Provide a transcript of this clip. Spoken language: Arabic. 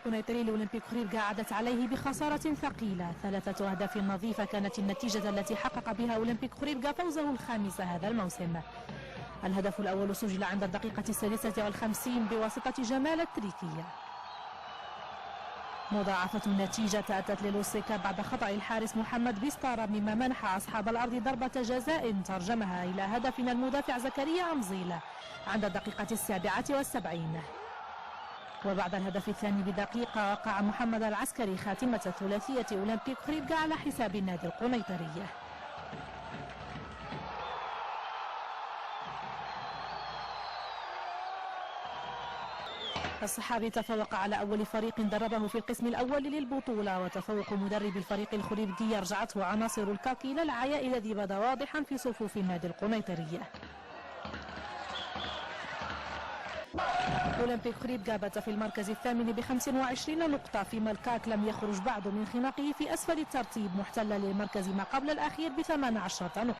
القنيطري لأولمبيك خريبكا عادت عليه بخسارة ثقيلة. 3 أهداف نظيفة كانت النتيجة التي حقق بها أولمبيك خريبكا فوزه الخامس هذا الموسم. الهدف الأول سجل عند الدقيقة 56 بواسطة جمال التريكية. مضاعفة النتيجة أتت للوسيكا بعد خطأ الحارس محمد بيستارا، مما منح أصحاب الأرض ضربة جزاء ترجمها إلى هدف من المدافع زكريا عمزيلة عند الدقيقة 77. وبعد الهدف الثاني بدقيقة وقع محمد العسكري خاتمة ثلاثية أولمبيك خريبكا على حساب النادي القنيطري. الصحابي تفوق على أول فريق دربه في القسم الأول للبطولة، وتفوق مدرب الفريق الخريبكي رجعته عناصر الكاكي إلى العياء الذي بدا واضحا في صفوف النادي القنيطري. أولمبيك خريبكا بات في المركز الثامن ب25 نقطة، فيما الكاك لم يخرج بعد من خناقه في أسفل الترتيب، محتلا للمركز ما قبل الأخير ب18 نقطة.